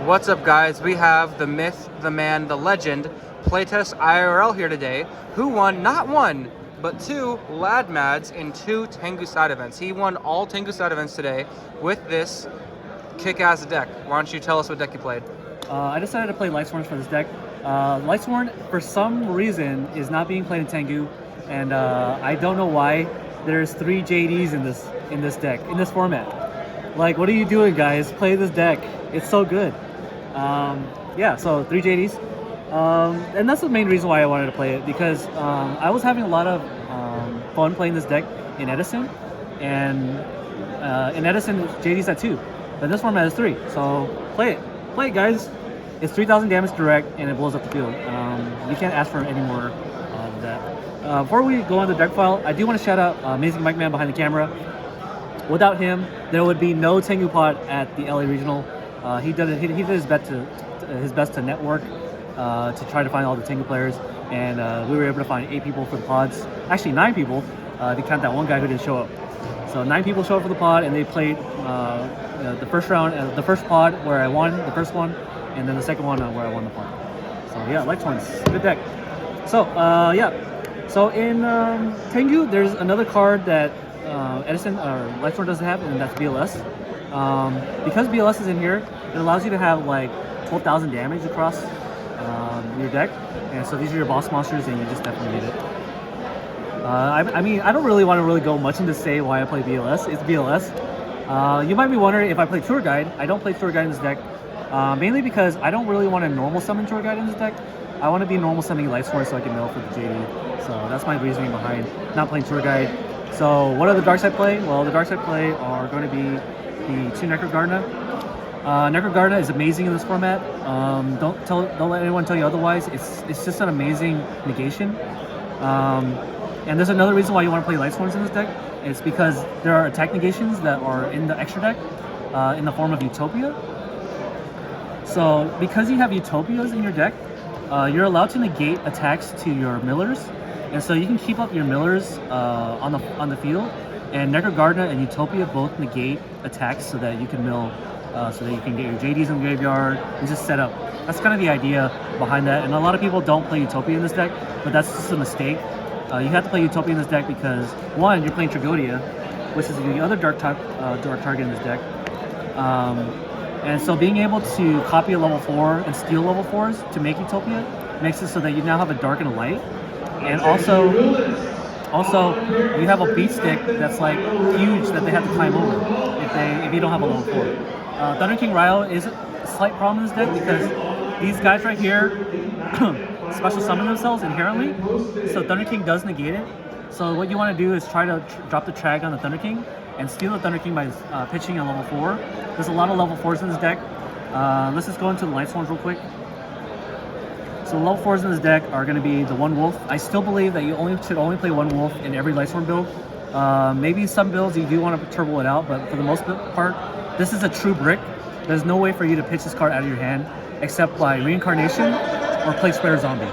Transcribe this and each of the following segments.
What's up, guys? We have the myth, the man, the legend, Playtest IRL here today, who won not one, but two Lad Mads in two Tengu side events. He won all Tengu side events today with this kick-ass deck. Why don't you tell us what deck you played? I decided to play Lightsworn for this deck. Lightsworn, for some reason, is not being played in Tengu, and I don't know why. There's 3 JDs in this deck, in this format. Like, what are you doing, guys? Play this deck. It's so good. Yeah, so 3 JDs. And that's the main reason why I wanted to play it, because I was having a lot of fun playing this deck in Edison, and in Edison, JD's at 2, but this format is 3, so play it. Play it, guys. It's 3,000 damage direct, and it blows up the field. You can't ask for any more than that. Before we go on the deck file, I do want to shout out Amazing Mike Man behind the camera. Without him, there would be no Tengu pod at the LA Regional. He did his best to network to try to find all the Tengu players, and we were able to find 8 people for the pods. Actually, 9 people, to count that one guy who didn't show up. So 9 people showed up for the pod, and they played the first round, the first pod where I won the first one, and then the second one where I won the pod. So yeah, Lightsworn's good deck. So yeah, so in Tengu, there's another card that Edison or Lightsworn doesn't have, and that's BLS. Because BLS is in here, it allows you to have like 12,000 damage across your deck, and so these are your boss monsters, and you just definitely need it. I mean, I don't really want to go much into say why I play BLS. It's BLS. You might be wondering if I play Tour Guide. I don't play Tour Guide in this deck, mainly because I don't really want to normal summon Tour Guide in this deck. I want to be normal summoning Lightsworn so I can mill for the JD. So that's my reasoning behind not playing Tour Guide. So what are the darks I play? Well, the darks I play are going to be the 2 Necrogarda. Necrogarda is amazing in this format. Don't let anyone tell you otherwise. It's just an amazing negation. And there's another reason why you want to play Lightsworns in this deck. It's because there are attack negations that are in the extra deck in the form of Utopia. So because you have Utopias in your deck, you're allowed to negate attacks to your millers, and so you can keep up your millers on the field. And Necrogarda and Utopia both negate attacks so that you can mill, so that you can get your JDs in the graveyard and just set up. That's kind of the idea behind that. And a lot of people don't play Utopia in this deck, but that's just a mistake. You have to play Utopia in this deck because, one, you're playing Tragodia, which is the other dark target in this deck. And so being able to copy a level 4 and steal level 4s to make Utopia makes it so that you now have a dark and a light. And also you have a beat stick that's like huge that they have to climb over if you don't have a level 4. Thunder King Ryo is a slight problem in this deck because these guys right here special summon themselves inherently, so Thunder King does negate it. So what you want to do is try to drop the Trag on the Thunder King and steal the Thunder King by pitching a level 4. There's a lot of level 4s in this deck. Let's just go into the Lightsworns real quick. So level 4s in this deck are going to be the 1 Wolf. I still believe that you should only play 1 Wolf in every Lightsworn build. Maybe some builds you do want to turbo it out, but for the most part, this is a true brick. There's no way for you to pitch this card out of your hand except by Reincarnation or Plague Spreader Zombie.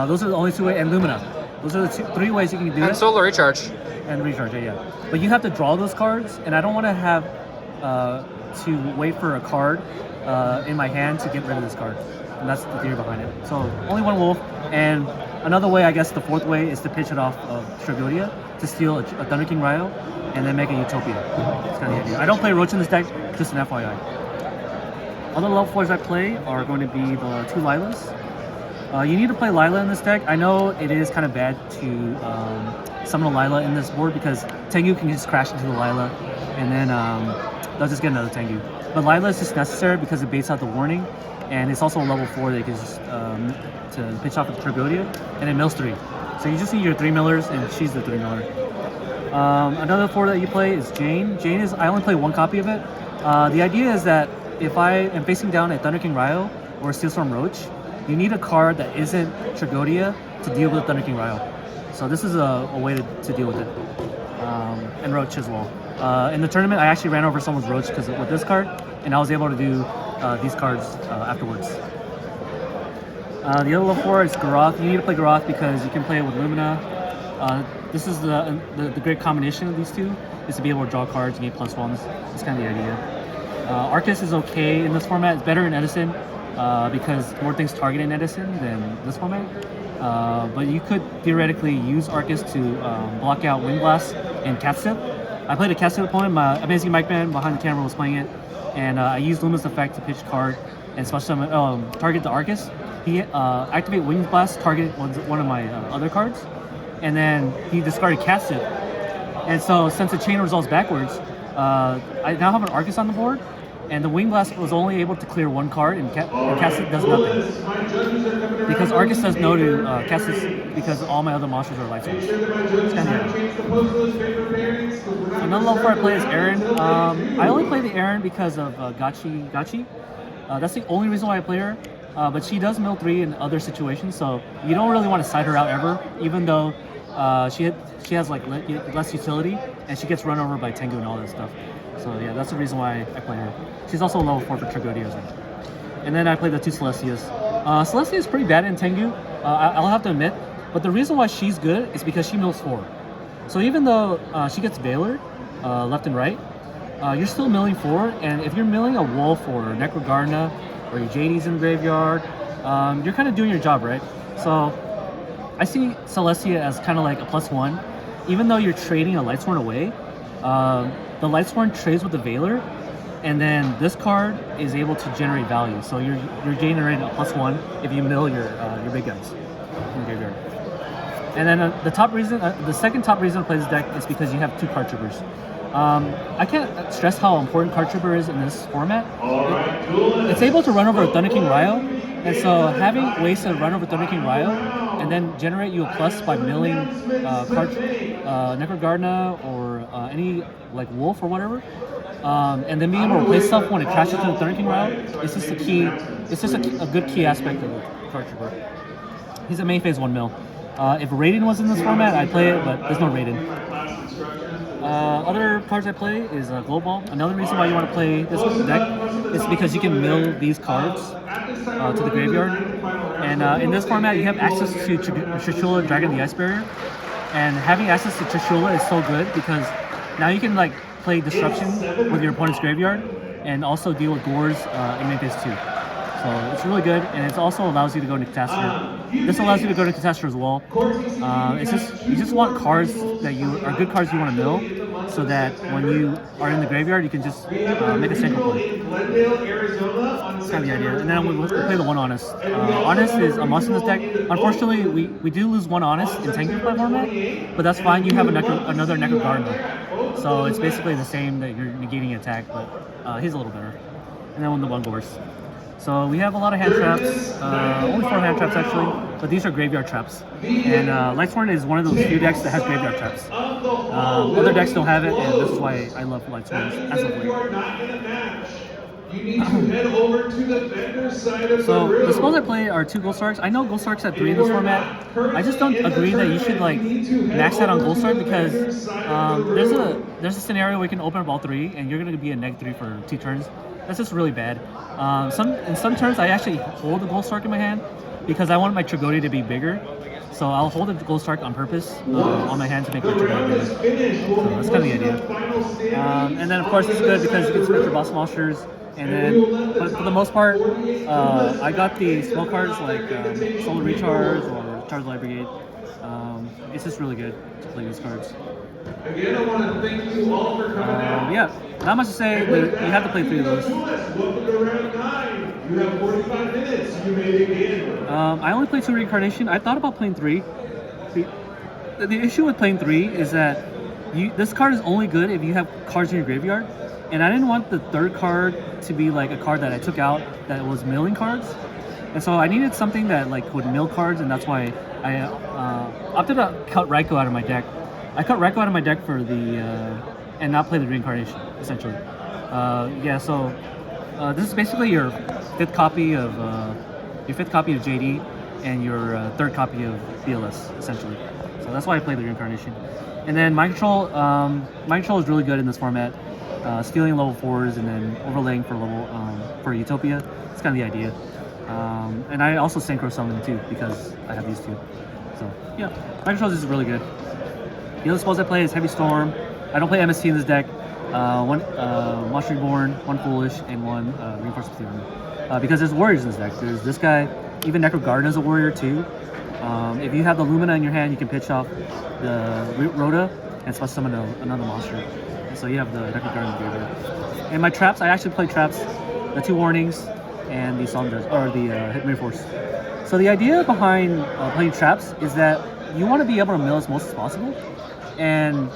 Those are the only 2 ways, and Lumina. Those are the 3 ways you can do it. And Solar Recharge. And Recharge, yeah. But you have to draw those cards, and I don't want to have to wait for a card in my hand to get rid of this card. And that's the theory behind it. So only 1 Wolf, and another way, I guess the 4th way, is to pitch it off of Tragodia to steal a Thunder King Ryo and then make a Utopia. That's kind of the idea. I don't play Roach in this deck, just an FYI. Other level 4s I play are going to be the 2 Lilas. You need to play Lila in this deck. I know it is kind of bad to summon a Lila in this board because Tengu can just crash into the Lila and then they'll just get another Tengu. But Lila is just necessary because it baits out the warning, and it's also a level 4 that you can just to pitch off with Tragodia, and it mills 3. So you just need your 3 millers, and she's the 3 miller. Another 4 that you play is Jane. Jane is, I only play 1 copy of it. The idea is that if I am facing down a Thunder King Ryo or a Steelstorm Roach, you need a card that isn't Tragodia to deal with Thunder King Ryo. So this is a way to deal with it. And Roach as well. In the tournament, I actually ran over someone's Roach with this card, and I was able to do these cards afterwards. The other level 4 is Garoth. You need to play Garoth because you can play it with Lumina. This is the great combination of these two, is to be able to draw cards and get +1s. That's kind of the idea. Arcus is okay in this format. It's better in Edison because more things target in Edison than this format. But you could theoretically use Arcus to block out Wind Blast and Catstep. I played a Catstep opponent. My amazing mic man behind the camera was playing it, and I used Luminous Effect to pitch card and special summon, target the Arcus. He activate Wind Blast, target one of my other cards, and then he discarded Catstep. And so since the chain resolves backwards, I now have an Arcus on the board, and the Wing Blast was only able to clear one card, and Cassis does nothing. Because Arcus says no to Cassis because all my other monsters are Lightsworn. It's kind of another level 4 I play is Aaron. I only play the Aaron because of Gachi. That's the only reason why I play her. But she does mill 3 in other situations, so you don't really want to side her out ever, even though she has like less utility, and she gets run over by Tengu and all that stuff. So yeah, that's the reason why I play her. She's also level 4 for Tragodia as well. And then I play the 2 Celestias. Celestia is pretty bad in Tengu, I'll have to admit, but the reason why she's good is because she mills 4. So even though she gets Veiler left and right, you're still milling 4, and if you're milling a Wolf or a Necrogarna, or your JD's in the graveyard, you're kind of doing your job, right? So I see Celestia as kind of like a +1. Even though you're trading a Lightsworn away, the Lightsworn trades with the Veiler, and then this card is able to generate value. So you're generating a +1 if you mill your big guys in the graveyard. And then the second top reason to play this deck is because you have 2 card trippers. I can't stress how important card tripper is in this format. It's able to run over a Thunder King Ryo, and so having ways to run over Thunder King Ryo and then generate you a plus by milling Necrogarna or any like Wolf or whatever, and then being able to replace stuff when it crashes to the Thunder King Ryo, it's just a key. It's just a good key aspect of the card tripper. He's a main phase 1 mill. If Raiden was in this format, I'd play it, but there's no Raiden. Other cards I play is Global. Another reason why you want to play this deck is because you can mill these cards to the graveyard. And in this format, you have access to Trishula, Dragon the Ice Barrier. And having access to Trishula is so good because now you can like play Disruption with your opponent's graveyard and also deal with Gores in main phase 2. So it's really good, and it also allows you to go into Catastrophe. This allows you to go to Catastrophe as well. It's just you just want cards that are good cards you want to mill, so that when you are in the graveyard, you can just make a synchro play. That's kind of the idea. And then we play the 1 Honest. Honest is a must in this deck. Unfortunately, we do lose 1 Honest in Tengu play format, but that's fine. You have another Necrogarden, so it's basically the same that you're negating attack, but he's a little better. And then the 1 Gores. So we have a lot of hand traps, only 4 hand traps actually, but these are graveyard traps. And Lightsworn is one of those few decks that has graveyard traps. Other decks don't have it, and this is why I love Lightsworn as of late. So the spells I play are 2 Ghost Arcs. I know Ghost Arcs at 3 in this format. I just don't agree that you should like max out on Ghost Arc because there's a scenario where you can open up all 3 and you're going to be a -3 for 2 turns. That's just really bad. In some turns, I actually hold the Gold Stark in my hand because I want my Tragodia to be bigger. So I'll hold the Gold Stark on purpose on my hand to make my Tragodia bigger. So that's kind of the idea. And then of course it's good because you can switch your boss monsters. And then, but for the most part, I got the spell cards like Solar Recharge or Charge Light Brigade. It's just really good to play these cards. Again, I want to thank you all for coming out. Yeah, not much to say. You have to play 3 of those. Welcome to round 9. You have 45 minutes. You may begin. I only play 2 Reincarnation. I thought about playing 3. The issue with playing 3 is that this card is only good if you have cards in your graveyard. And I didn't want the 3rd card to be like a card that I took out that was milling cards. And so I needed something that like would mill cards, and that's why I opted to cut Raikou out of my deck. I cut Raikou out of my deck for the and not play the Reincarnation, essentially. So this is basically your 5th copy of JD and your 3rd copy of BLS, essentially. So that's why I played the Reincarnation. And then Mind Control is really good in this format. Stealing level 4s and then overlaying for Utopia. It's kind of the idea. And I also synchro summon too because I have these 2. So yeah, Mind Control is really good. The other spells I play is Heavy Storm. I don't play MST in this deck. one Monster Reborn, one Foolish, and one Reinforced with Theory. Because there's warriors in this deck. There's this guy, even Necro Garden is a warrior too. If you have the Lumina in your hand, you can pitch off the Rhoda and special summon another monster. And so you have the Necro Garden in the graveyard. And my traps, I actually play traps, the 2 warnings, and the Saunders, or the Hit Reinforce. So the idea behind playing traps is that you want to be able to mill as most as possible. And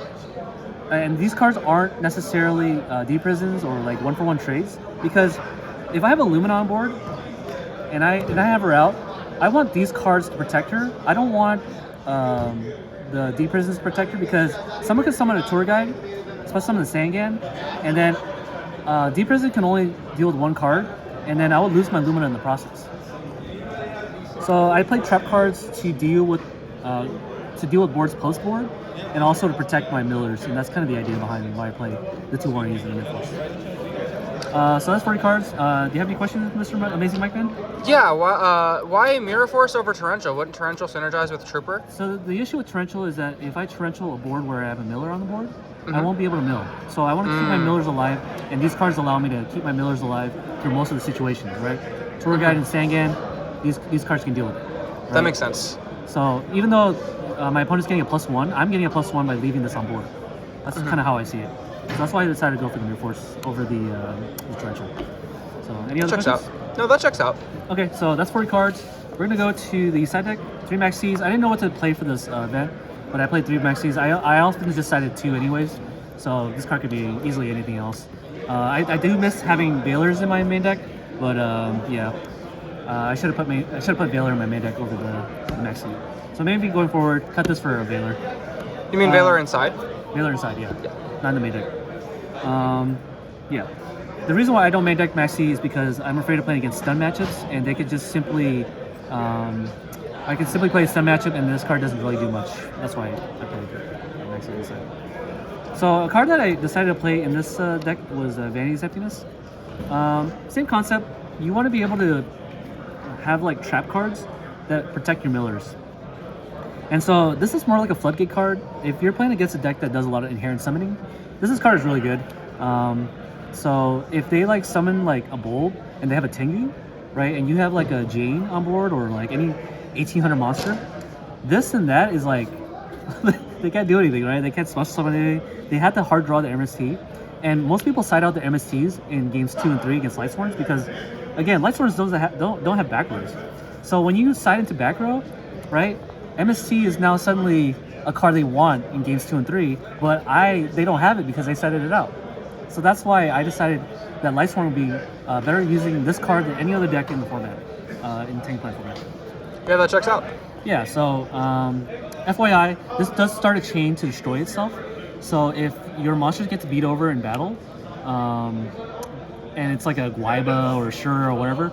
these cards aren't necessarily deep prisons or like 1-for-1 trades, because if I have a Lumina on board and I have her out, I want these cards to protect her. I don't want the deep prisons to protect her, because someone can summon a tour guide, especially summon the Sangan, and then deep prison can only deal with 1 card, and then I would lose my Lumina in the process. So I play trap cards to deal with boards post board, and also to protect my millers, and that's kind of the idea behind why I play the 2 warnings and the Mythos. So that's 40 cards. Do you have any questions, Mr. Amazing Mike Man? Yeah, why Mirror Force over Torrential? Wouldn't Torrential synergize with Trooper? So the issue with Torrential is that if I Torrential a board where I have a miller on the board, I won't be able to mill. So I want to keep my millers alive, and these cards allow me to keep my millers alive through most of the situations, right? Tour Guide and Sangan, these cards can deal with it. Right? That makes sense. So even though my opponent's getting a +1, I'm getting a +1 by leaving this on board. That's kind of how I see it. So that's why I decided to go for the Mirror Force over the Torrential. So any other Checks questions? out. No, that checks out. Okay, so that's 40 cards. We're gonna go to the side deck. 3 Maxis. I didn't know what to play for this event, but I played 3 Maxis. I often decided 2 anyways, so this card could be easily anything else. I do miss having Veilers in my main deck, but yeah, I should have put Veiler in my main deck over the Maxi. So maybe going forward, cut this for a Veiler. You mean Veiler inside? Veiler inside, yeah, not in the main deck. Yeah. The reason why I don't main deck Maxi is because I'm afraid of playing against stun matchups, and they could just simply, I can simply play a stun matchup, and this card doesn't really do much. That's why I played Maxi inside. So a card that I decided to play in this deck was Vanity's Emptiness. Same concept. You want to be able to have like trap cards that protect your millers. And so this is more like a floodgate card. If you're playing against a deck that does a lot of inherent summoning, this card is really good. So if they like summon like a bulb and they have a Tengu, right, and you have like a Jane on board or like any 1800 monster, this and that is like they can't do anything, right? They can't special summon anything. They have to hard draw the MST, and most people side out the MSTs in games 2 and 3 against Lightsworns because, again, Lightsworns don't have back rows. So when you side into back row, right, MST is now suddenly a card they want in games 2 and 3, but they don't have it because they sided it out. So that's why I decided that Lightsworn would be better using this card than any other deck in the format, in Tank Play format. Yeah, that checks out. Yeah, so FYI, this does start a chain to destroy itself. So if your monsters get to beat over in battle, and it's like a Guaiba or a Shur or whatever,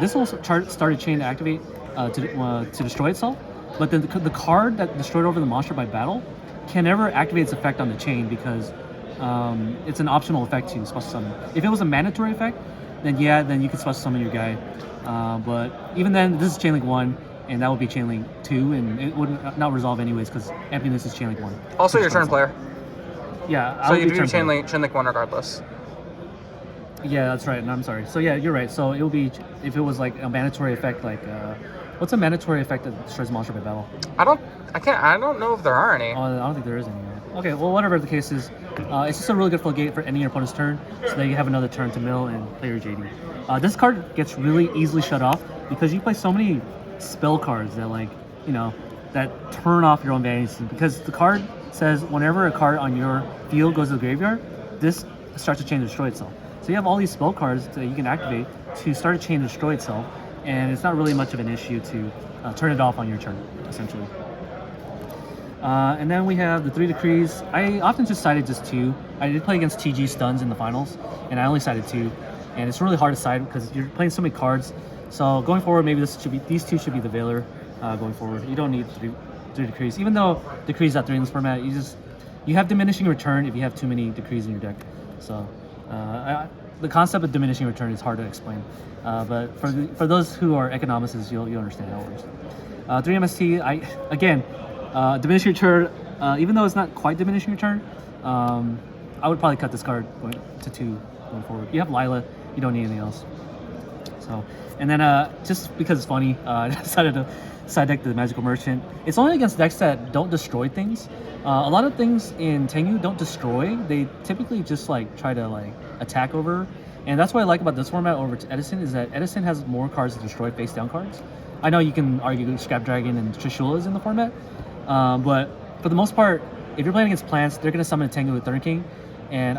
this will start a chain to activate to destroy itself. But then the card that destroyed over the monster by battle can never activate its effect on the chain because it's an optional effect to special summon. If it was a mandatory effect, then yeah, then you could special summon your guy. But even then, this is Chain Link 1, and that would be Chain Link 2, and it would not resolve anyways because Emptiness is Chain Link 1. Also, your turn player. Yeah, so you do Chain Link 1 regardless. Yeah, that's right. No, I'm sorry. So yeah, you're right. So it would be if it was like a mandatory effect, like what's a mandatory effect that destroys monster by battle? I don't know if there are any. Oh, I don't think there is any. Okay, well, whatever the case is, it's just a really good floodgate for ending your opponent's turn, so that you have another turn to mill and play your JD. This card gets really easily shut off because you play so many spell cards that, like, you know, that turn off your own vanities. Because the card says whenever a card on your field goes to the graveyard, this starts a chain to destroy itself. So you have all these spell cards that you can activate to start a chain to destroy itself, and it's not really much of an issue to turn it off on your turn, essentially. And then we have the 3 Decrees. I often just sided just 2. I did play against TG Stuns in the finals, and I only sided 2. And it's really hard to side because you're playing so many cards. So going forward, maybe these 2 should be the Veiler going forward. You don't need 3 Decrees. Even though Decrees at 3 in this format, you have diminishing return if you have too many Decrees in your deck. So the concept of diminishing return is hard to explain. But for those who are economicists, you'll understand how it works. 3 MST, diminishing return, even though it's not quite diminishing return, I would probably cut this card going to 2 going forward. You have Lila, you don't need anything else. So, and then just because it's funny, I decided to side deck the Magical Merchant. It's only against decks that don't destroy things. A lot of things in Tengu don't destroy. They typically just like try to like attack over. And that's what I like about this format over to Edison is that Edison has more cards to destroy face down cards. I know you can argue Scrap Dragon and Trishula is in the format, but for the most part, if you're playing against plants, they're gonna summon a Tengu with Thunder King, and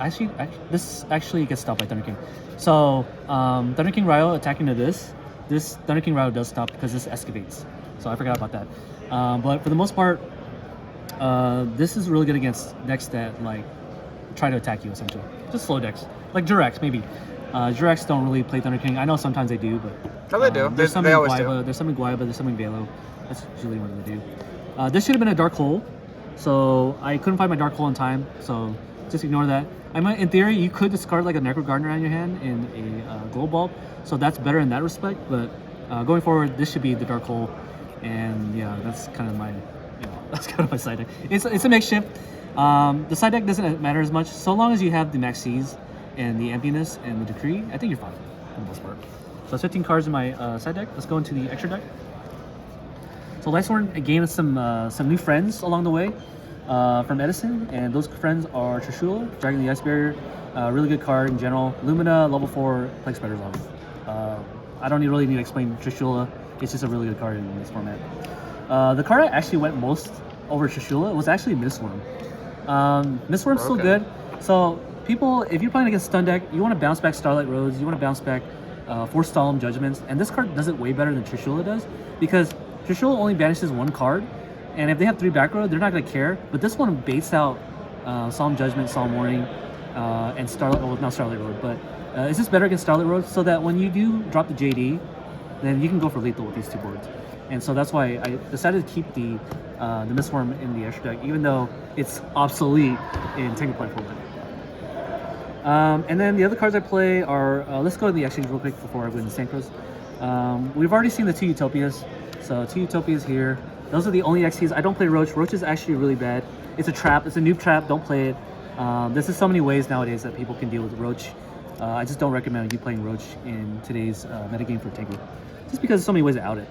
this actually gets stopped by Thunder King. So Thunder King Ryo attacking to this Thunder King Ryo does stop because this excavates. So I forgot about that. But for the most part, this is really good against decks that like try to attack you essentially. Just slow decks, like Jurex maybe. Jurex don't really play Thunder King. I know sometimes they do, but Oh, they do. There's some They in always Guaiba, do. there's some in Guaiba, there's some in Velo. That's usually what they do. This should have been a Dark Hole, so I couldn't find my Dark Hole in time, so just ignore that. I might, in theory, you could discard like a Necro Gardener on your hand in a Gold Bulb, so that's better in that respect, but going forward, this should be the Dark Hole, and yeah, that's kind of my, that's kind of my side deck. It's a makeshift. The side deck doesn't matter as much, so long as you have the Maxis and the Emptiness and the Decree, I think you're fine for the most part. So that's 15 cards in my side deck. Let's go into the extra deck. So Lightsworn gained some new friends along the way from Edison, and those friends are Trishula, Dragon the Ice Barrier, really good card in general. Lumina, level 4, Plague Spreader's on. I don't really need to explain Trishula. It's just a really good card in this format. The card I actually went most over Trishula was actually Mistworm. Mistworm's still good. So people, if you're playing against Stun deck, you want to bounce back Starlight Roads, you want to bounce back Force Solemn Judgments, and this card does it way better than Trishula does, because Trishula only banishes 1 card, and if they have 3 back row, they're not going to care, but this one baits out Solemn Judgment, Solemn Warning, and Starlight, well, not Starlight Road, but it's just better against Starlight Road, so that when you do drop the JD, then you can go for lethal with these 2 boards. And so that's why I decided to keep the Mistworm in the extra deck, even though it's obsolete in Tengu Play format. And then the other cards I play are, let's go to the exchange real quick before I go into Synchros. We've already seen the 2 Utopias, so 2 Utopias here. Those are the only XTs. I don't play Roach. Roach is actually really bad. It's a trap. It's a noob trap. Don't play it. There's just so many ways nowadays that people can deal with Roach. I just don't recommend you playing Roach in today's metagame for Tengu, just because there's so many ways to out it.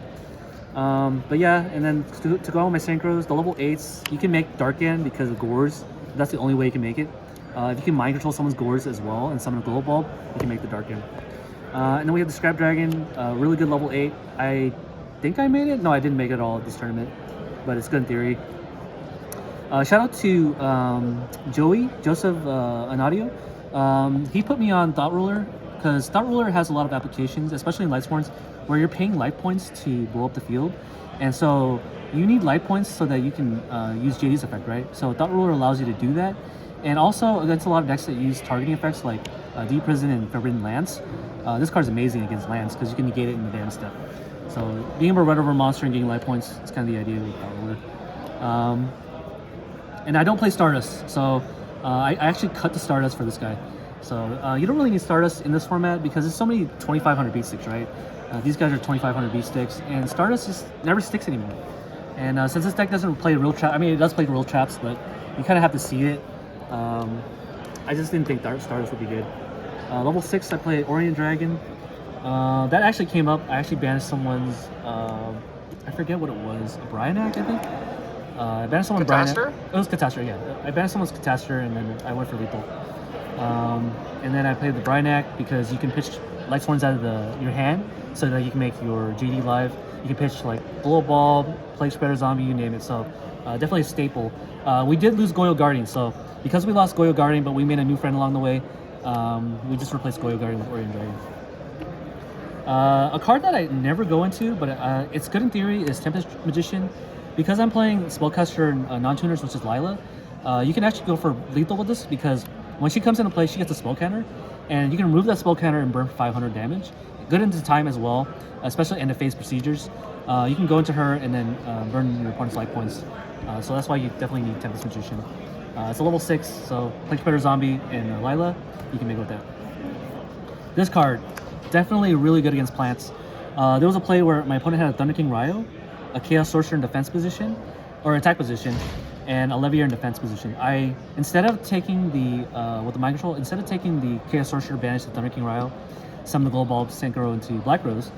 But yeah, and then to go on with my Synchros, the level 8s, you can make Dark End because of Gores. That's the only way you can make it. If you can mind control someone's Gores as well and summon a Glow Bulb, you can make the Dark End. And then we have the Scrap Dragon, really good level 8. I think I made it. No, I didn't make it at all at this tournament, but it's good in theory. Shout out to Joseph Anadio. He put me on Thought Ruler because Thought Ruler has a lot of applications, especially in Lightsworns, where you're paying life points to blow up the field, and so you need life points so that you can use JD's effect, right? So Thought Ruler allows you to do that, and also against a lot of decks that use targeting effects like Deep Prison and Forbidden Lance. This card's amazing against Lance because you can negate it in the damn step. So being able to run over a monster and getting life points is kind of the idea with Thought Ruler. And I don't play Stardust, so I actually cut the Stardust for this guy. So you don't really need Stardust in this format because there's so many 2500 beat sticks, right? These guys are 2500 beat sticks, and Stardust just never sticks anymore. And since this deck doesn't play real trap, I mean it does play real traps, but you kind of have to see it. I just didn't think Stardust would be good. Level 6, I play Orient Dragon. That actually came up. I actually banished someone's, I forget what it was, a Bryanak, I think. I banished someone's Catastor? It was Catastor, yeah. I banished someone's Catastor, and then I went for lethal. And then I played the Bryanak because you can pitch Lightsworns out of your hand so that you can make your GD live. You can pitch like Blow Ball, Plague Spreader, Zombie, you name it. So definitely a staple. We did lose Goyo Guardian, so because we lost Goyo Guardian, but we made a new friend along the way, we just replaced Goyo Guardian with Orient Dragon. A card that I never go into, but it's good in theory, is Tempest Magician. Because I'm playing Spellcaster non-tuners, which is Lila, you can actually go for lethal with this because when she comes into play, she gets a spell counter, and you can remove that spell counter and burn 500 damage. Good into time as well, especially end of phase procedures. You can go into her and then burn your opponent's life points. So that's why you definitely need Tempest Magician. It's a level 6, so Plague Spreader, Zombie, and Lila, you can make with that. This card, definitely really good against plants. There was a play where my opponent had a Thunder King Ryo, a Chaos Sorcerer in defense position, or attack position, and a Levier in defense position. I instead of taking the with the mind control, instead of taking the Chaos Sorcerer, banish the Thunder King Ryle, summon the Glow Bulb, Synchro into Black Rose,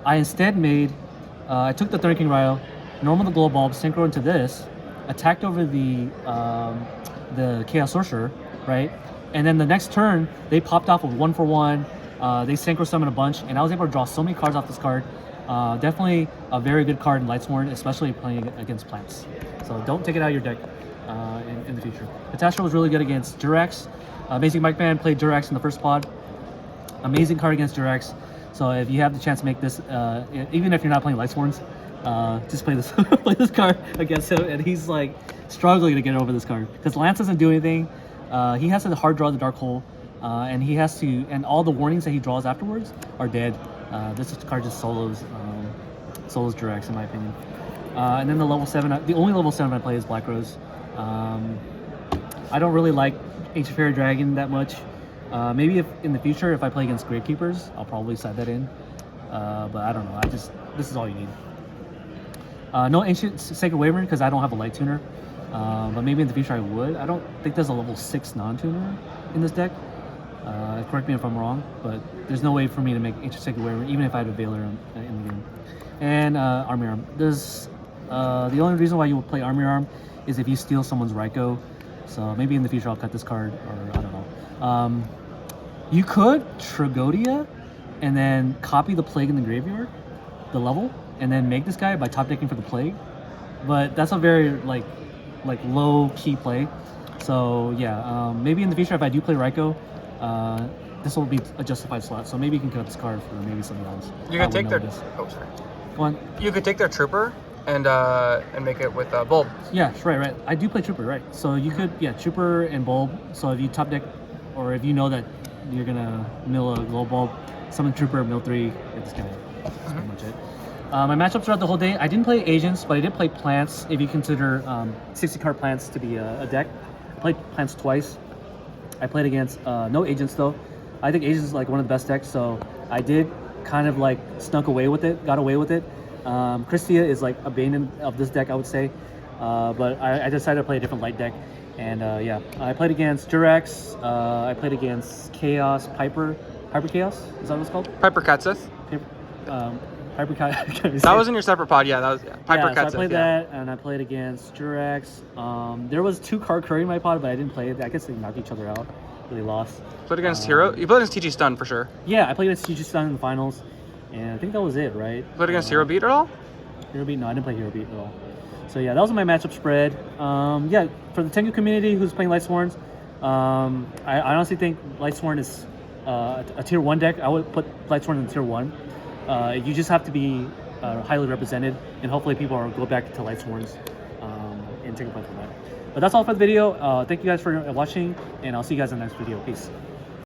I instead made I took the Thunder King Ryle, normal the Glow Bulb, Synchro into this, attacked over the Chaos Sorcerer, right? And then the next turn they popped off with 1-for-1. They Synchro summon a bunch, and I was able to draw so many cards off this card. Definitely a very good card in Lightsworn, especially playing against plants. So don't take it out of your deck in the future. Catastrophe was really good against Durex. Amazing Mike Man played Durex in the first pod. Amazing card against Durex. So if you have the chance to make this, even if you're not playing Lightsworns, just play this play this card against him, and he's like struggling to get over this card because Lance doesn't do anything. He has to hard draw the Dark Hole, and he has to, and all the warnings that he draws afterwards are dead. This card just solos Durex in my opinion. And then the level 7, the only level 7 I play is Black Rose. I don't really like Ancient Fairy Dragon that much. Maybe if in the future, if I play against Gravekeepers, I'll probably side that in. But I don't know. This is all you need. No Ancient Sacred Wyvern because I don't have a Light Tuner. But maybe in the future I would. I don't think there's a level 6 non-tuner in this deck. Correct me if I'm wrong, but there's no way for me to make Ancient Sacred Wyvern, even if I had a Veiler in the game. And Army Arm. There's the only reason why you would play Army Arm is if you steal someone's Raikou. So maybe in the future I'll cut this card, or I don't know. You could Tragodia and then copy the Plague in the graveyard, the level, and then make this guy by top decking for the Plague. But that's a very like low key play. So yeah, maybe in the future if I do play Raikou, this will be a justified slot. So maybe you can cut this card for maybe something else. You can take their. Oh, sorry. Go on. You could take their Trooper and make it with Bulb. Yeah, right. I do play Trooper, right? So you could, Trooper and Bulb. So if you top deck, or if you know that you're gonna mill a Glow Bulb, summon Trooper, mill 3, get this guy. That's pretty much it. My matchups throughout the whole day, I didn't play Agents, but I did play Plants. If you consider 60 card Plants to be a deck, I played Plants twice. I played against no Agents though. I think Agents is like one of the best decks, so I did kind of like got away with it. Christia is like a bane of this deck, I would say, but I decided to play a different light deck, and I played against Durex. I played against Chaos Piper Chaos. Is that what it's called? Piper Katsith. Piper Chaos. That was in your separate pod, yeah. That was Piper Katsith. So I played that, and I played against Durex. There was 2 card curry in my pod, but I didn't play it. I guess they knocked each other out. Really lost. Played against Hero. You played against TG Stun for sure. Yeah, I played against TG Stun in the finals, and I think that was it, right? Played against Hero Beat at all? Hero Beat? No, I didn't play Hero Beat at all. So yeah, that was my matchup spread. For the Tengu community who's playing Lightsworns, I honestly think Lightsworn is a tier 1 deck. I would put Lightsworn in tier 1. You just have to be highly represented, and hopefully people will go back to Lightsworns and take a play from that. But that's all for the video. Thank you guys for watching, and I'll see you guys in the next video. Peace.